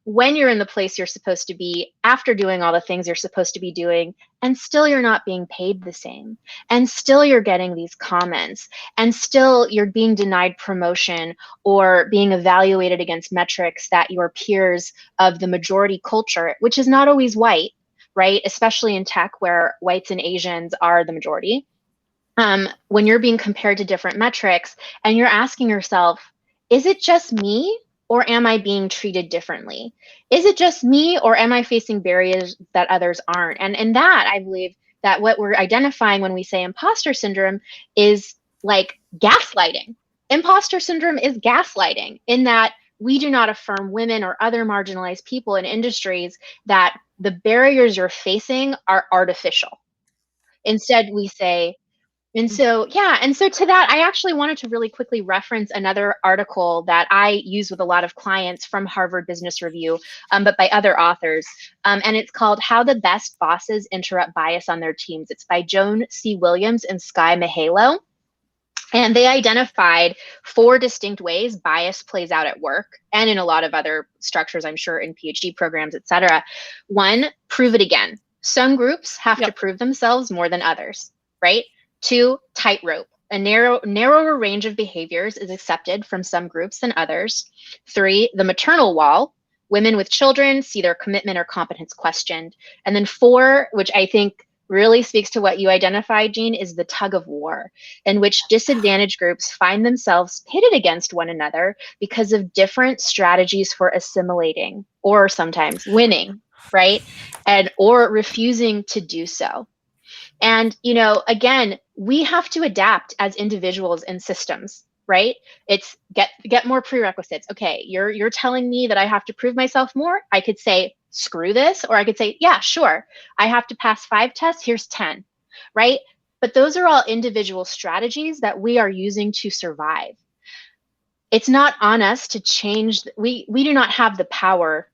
when you're in the place you're supposed to be after doing all the things you're supposed to be doing, and still you're not being paid the same, and still you're getting these comments, and still you're being denied promotion or being evaluated against metrics that your peers of the majority culture, which is not always white, right? Especially in tech where whites and Asians are the majority. When you're being compared to different metrics and you're asking yourself, is it just me, or am I being treated differently? Is it just me, or am I facing barriers that others aren't? And that, I believe that what we're identifying when we say imposter syndrome is like gaslighting. Imposter syndrome is gaslighting, in that we do not affirm women or other marginalized people in industries that the barriers you're facing are artificial. Instead, we say, and so, yeah, and so to that, I actually wanted to really quickly reference another article that I use with a lot of clients from Harvard Business Review, but by other authors. And it's called How the Best Bosses Interrupt Bias on Their Teams. It's by Joan C. Williams and Sky Mahalo. And they identified 4 distinct ways bias plays out at work and in a lot of other structures, I'm sure, in PhD programs, et cetera. 1, prove it again. Some groups have to prove themselves more than others, right? 2, tightrope. A narrower range of behaviors is accepted from some groups than others. 3, the maternal wall. Women with children see their commitment or competence questioned. And then 4, which I think really speaks to what you identified, Jean, is the tug of war, in which disadvantaged groups find themselves pitted against one another because of different strategies for assimilating, or sometimes winning, right? And or refusing to do so. And, you know, again, we have to adapt as individuals and systems, right? It's get more prerequisites. Okay, you're telling me that I have to prove myself more. I could say, screw this, or I could say, yeah, sure, I have to pass 5 tests, here's 10, right? But those are all individual strategies that we are using to survive. It's not on us to change. We do not have the power,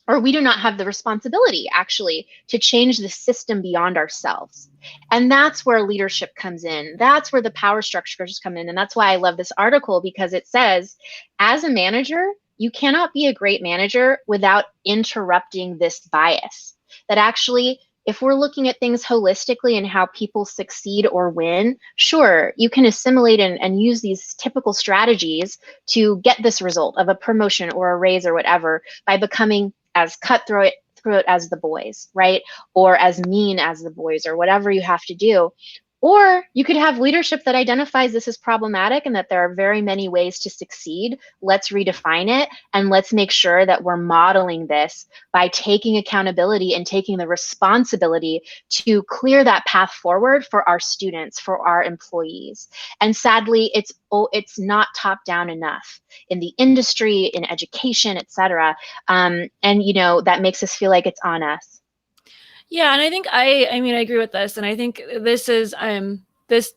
or we do not have the responsibility, actually, to change the system beyond ourselves. And that's where leadership comes in. That's where the power structures come in. And that's why I love this article, because it says, as a manager, you cannot be a great manager without interrupting this bias. That actually, if we're looking at things holistically and how people succeed or win, sure, you can assimilate and use these typical strategies to get this result of a promotion or a raise or whatever by becoming as cutthroat as the boys, right? Or as mean as the boys, or whatever you have to do. Or you could have leadership that identifies this as problematic and that there are very many ways to succeed. Let's redefine it, and let's make sure that we're modeling this by taking accountability and taking the responsibility to clear that path forward for our students, for our employees. And sadly, it's not top down enough in the industry, in education, et cetera. And that makes us feel like it's on us. Yeah, and I think I mean I agree with this, and I think this is this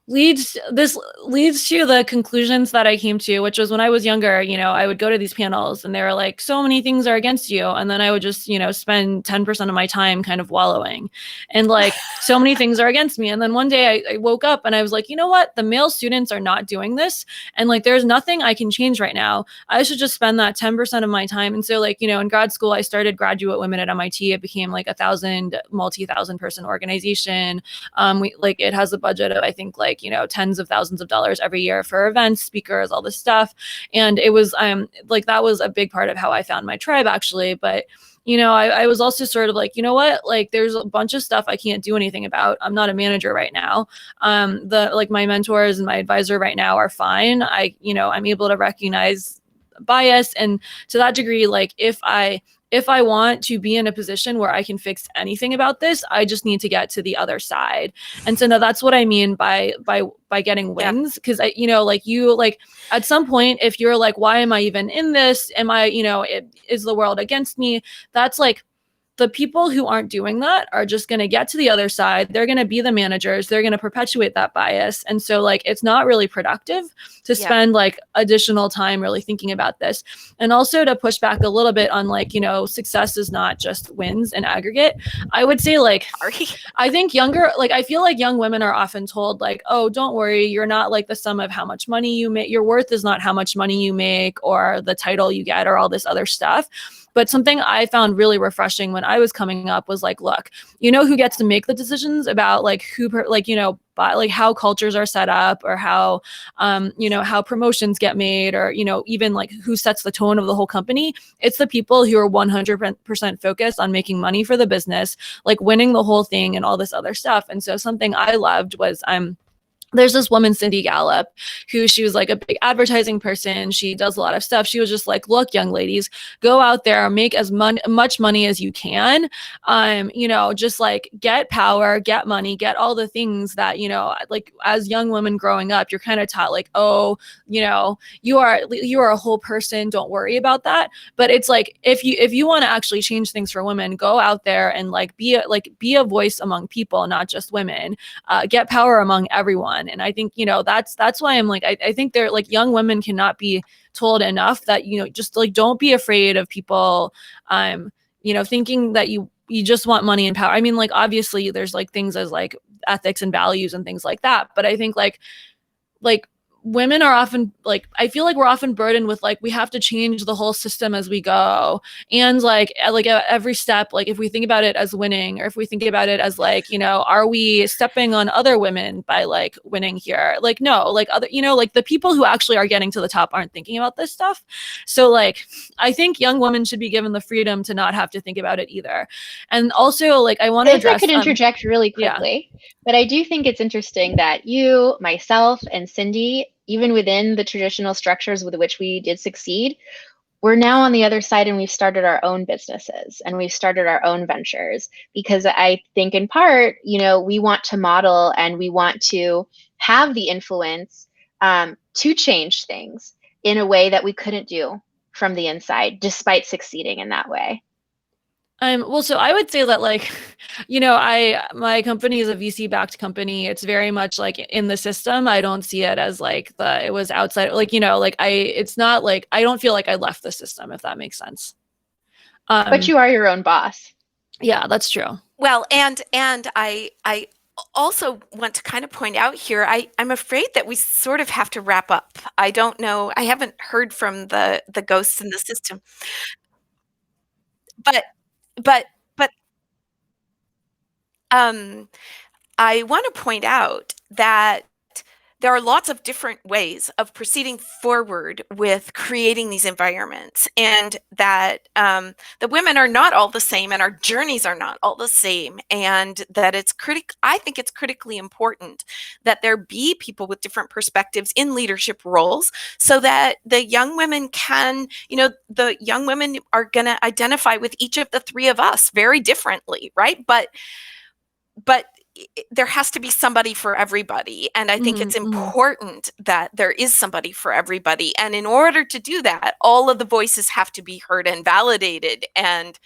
leads to the conclusions that I came to, which was when I was younger, I would go to these panels and they were like, so many things are against you, and then I would just spend 10% of my time kind of wallowing, and like so many things are against me. And then one day I woke up and I was like, you know what, the male students are not doing this, and like there's nothing I can change right now. I should just spend that 10% of my time. And so like in grad school I started Graduate Women at MIT. It became like a multi-thousand person organization. It has a budget of I think like tens of thousands of dollars every year for events, speakers, all this stuff. And it was that was a big part of how I found my tribe, actually. But I was also sort of like, you know what, like there's a bunch of stuff I can't do anything about. I'm not a manager right now. My mentors and my advisor right now are fine. I'm able to recognize bias, and to that degree, like if I want to be in a position where I can fix anything about this, I just need to get to the other side. And so now that's what I mean by getting wins. Because at some point, if you're like, why am I even in this? Is the world against me? That's like, the people who aren't doing that are just going to get to the other side. They're going to be the managers. They're going to perpetuate that bias. And so like, it's not really productive to spend like additional time really thinking about this. And also to push back a little bit on like, success is not just wins in aggregate. I would say like, I think I feel like young women are often told like, oh, don't worry, you're not like the sum of how much money you make. Your worth is not how much money you make or the title you get or all this other stuff. But something I found really refreshing when I was coming up was like, look, who gets to make the decisions about like how cultures are set up, or how, how promotions get made, or, even like who sets the tone of the whole company. It's the people who are 100% focused on making money for the business, like winning the whole thing and all this other stuff. And so something I loved was there's this woman, Cindy Gallup, who she was like a big advertising person. She does a lot of stuff. She was just like, look, young ladies, go out there, make as much money as you can. Just like get power, get money, get all the things that, like as young women growing up, you're kind of taught like, oh, you are a whole person. Don't worry about that. But it's like, if you want to actually change things for women, go out there and be a voice among people, not just women, get power among everyone. And I think, that's why I'm like, I think they're like, young women cannot be told enough that, just like, don't be afraid of people, thinking that you just want money and power. I mean, like, obviously there's like things as like ethics and values and things like that. But I think like women are often like, I feel like we're often burdened with like, we have to change the whole system as we go. And like at every step, like if we think about it as winning, or if we think about it as like, are we stepping on other women by like winning here? Like, no, like other, like the people who actually are getting to the top aren't thinking about this stuff. So like, I think young women should be given the freedom to not have to think about it either. And also like, I want to address— I could interject really quickly, but I do think it's interesting that you, myself, and Cindy, even within the traditional structures with which we did succeed, we're now on the other side, and we've started our own businesses and we've started our own ventures, because I think in part, we want to model and we want to have the influence to change things in a way that we couldn't do from the inside, despite succeeding in that way? Well, so I would say that like, my company is a VC-backed company. It's very much like in the system. I don't see it as like it was outside, like, it's not like, I don't feel like I left the system, if that makes sense. But you are your own boss. Yeah, that's true. Well, and I also want to kind of point out here, I'm afraid that we sort of have to wrap up. I don't know. I haven't heard from the ghosts in the system. But but but I want to point out that there are lots of different ways of proceeding forward with creating these environments, and that the women are not all the same, and our journeys are not all the same, and that I think it's critically important that there be people with different perspectives in leadership roles, so that the young women the young women are going to identify with each of the three of us very differently, right? But there has to be somebody for everybody. And I think it's important that there is somebody for everybody. And in order to do that, all of the voices have to be heard and validated. And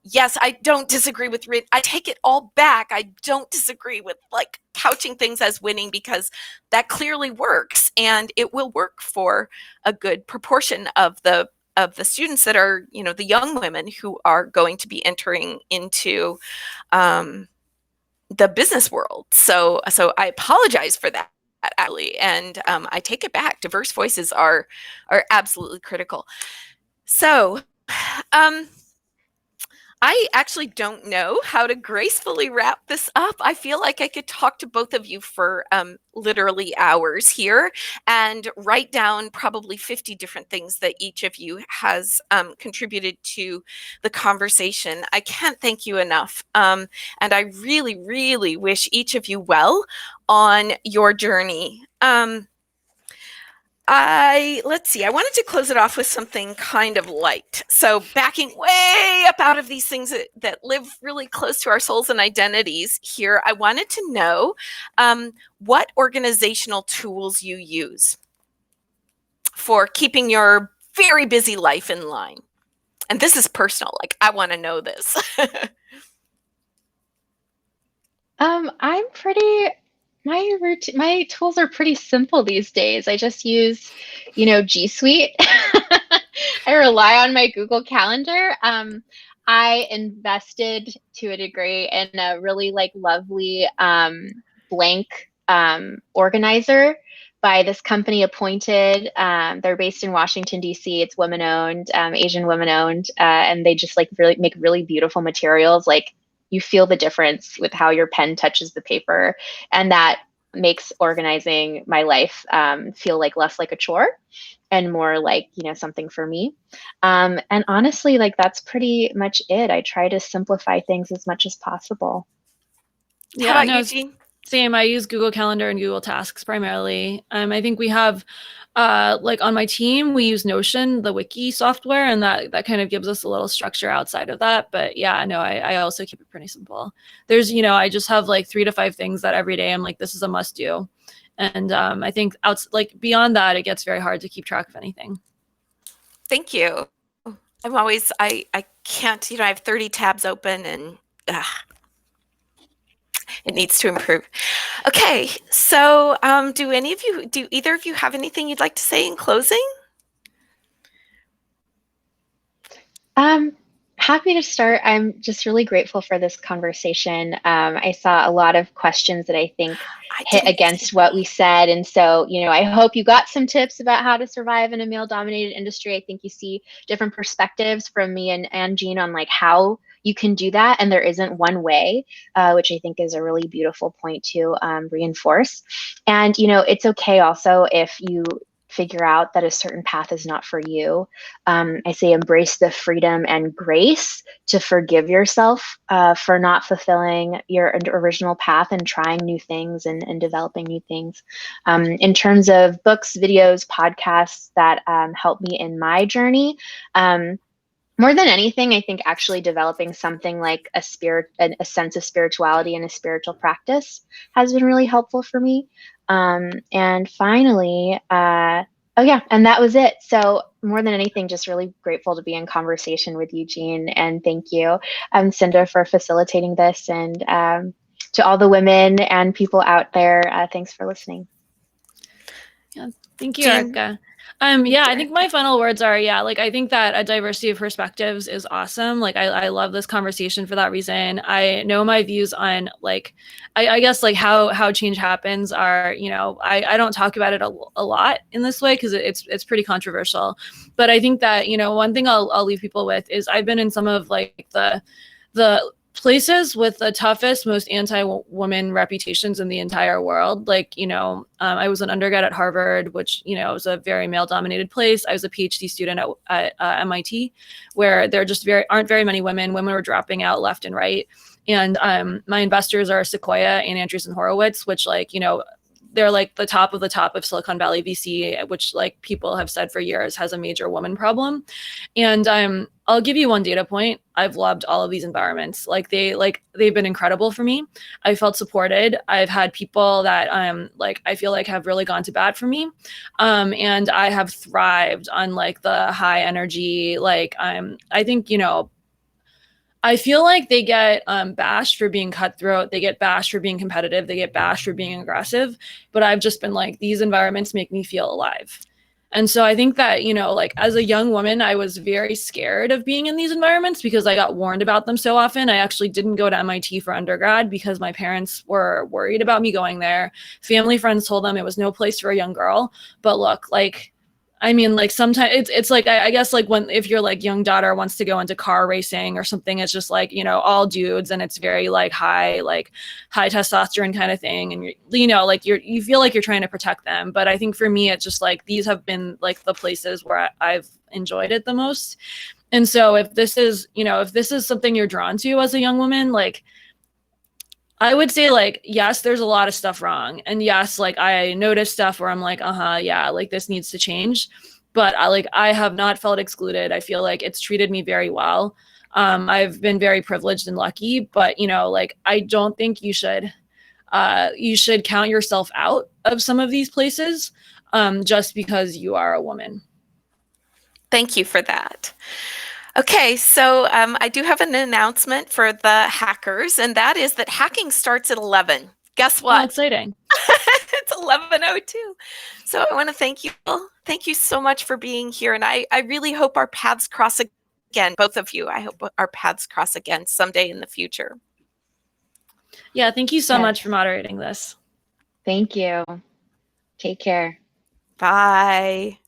yes, I don't disagree with I take it all back. I don't disagree with like couching things as winning, because that clearly works, and it will work for a good proportion of the students that are, the young women who are going to be entering into the business world. So I apologize for that, actually, and I take it back. Diverse voices are absolutely critical. So I actually don't know how to gracefully wrap this up. I feel like I could talk to both of you for literally hours here and write down probably 50 different things that each of you has contributed to the conversation. I can't thank you enough. And I really, really wish each of you well on your journey. Let's see, I wanted to close it off with something kind of light. So backing way up out of these things that live really close to our souls and identities here, I wanted to know what organizational tools you use for keeping your very busy life in line. And this is personal, like I want to know this. My tools are pretty simple these days. I just use, G Suite. I rely on my Google Calendar. I invested to a degree in a really lovely blank organizer by this company Appointed. They're based in Washington, D.C. It's women owned, Asian women owned, and they just really make really beautiful materials. Like, you feel the difference with how your pen touches the paper, and that makes organizing my life feel less like a chore and more like, something for me. And honestly, that's pretty much it. I try to simplify things as much as possible. Yeah, how about you, Jean? Same. I use Google Calendar and Google Tasks primarily. I think we have, on my team, we use Notion, the wiki software, and that kind of gives us a little structure outside of that. But yeah, no, I also keep it pretty simple. There's, I just have 3 to 5 things that every day I'm like, this is a must do. And I think beyond that, it gets very hard to keep track of anything. Thank you. I can't, I have 30 tabs open, and it needs to improve. Okay, so do either of you have anything you'd like to say in closing? Happy to start. I'm just really grateful for this conversation. I saw a lot of questions that I think hit against what we said. And so, I hope you got some tips about how to survive in a male-dominated industry. I think you see different perspectives from me and Jean on how you can do that. And there isn't one way, which I think is a really beautiful point to reinforce. And, it's okay also if you figure out that a certain path is not for you. I say embrace the freedom and grace to forgive yourself for not fulfilling your original path and trying new things and developing new things. In terms of books, videos, podcasts that help me in my journey, more than anything, I think actually developing something like a sense of spirituality and a spiritual practice has been really helpful for me. And finally, Oh yeah, and that was it. So more than anything, just really grateful to be in conversation with Eugene, and thank you, Cinda, for facilitating this, and to all the women and people out there, thanks for listening. Yeah, thank you, Jean? Aerica. Yeah, I think my final words are, yeah, like I think that a diversity of perspectives is awesome. Like I love this conversation for that reason. I know my views on like, I guess like how change happens are, you know, I don't talk about it a lot in this way because it's pretty controversial. But I think that, you know, one thing I'll leave people with is I've been in some of like the places with the toughest, most anti-woman reputations in the entire world. Like, you know, I was an undergrad at Harvard, which, you know, was a very male-dominated place. I was a PhD student at MIT, where there just aren't very many women. Women were dropping out left and right. And my investors are Sequoia and Andreessen Horowitz, which, like, you know, they're like the top of Silicon Valley VC, which, like, people have said for years has a major woman problem. And I'll give you one data point. I've loved all of these environments. They've been incredible for me. I felt supported. I've had people that like I feel like have really gone to bat for me. And I have thrived on like the high energy. Like I think, you know, I feel like they get bashed for being cutthroat. They get bashed for being competitive. They get bashed for being aggressive. But I've just been like, these environments make me feel alive. And so I think that, you know, like as a young woman, I was very scared of being in these environments because I got warned about them so often. I actually didn't go to MIT for undergrad because my parents were worried about me going there. Family friends told them it was no place for a young girl. But look, like, I mean, like sometimes it's like, I guess like if your like young daughter wants to go into car racing or something, it's just like, you know, all dudes and it's very like high testosterone kind of thing. And you know, like you feel like you're trying to protect them. But I think for me, it's just like, these have been like the places where I've enjoyed it the most. And so if this is, you know, if this is something you're drawn to as a young woman, like, I would say like, yes, there's a lot of stuff wrong. And yes, like I notice stuff where I'm like, yeah, like this needs to change. But I have not felt excluded. I feel like it's treated me very well. I've been very privileged and lucky, but you know, like I don't think you should count yourself out of some of these places just because you are a woman. Thank you for that. Okay, so I do have an announcement for the hackers, and that is that hacking starts at 11. Guess what? Oh, exciting. It's 11:02. So I want to thank you all. Thank you so much for being here, and I really hope our paths cross again, both of you. I hope our paths cross again someday in the future. Yeah, thank you so much for moderating this. Thank you. Take care. Bye.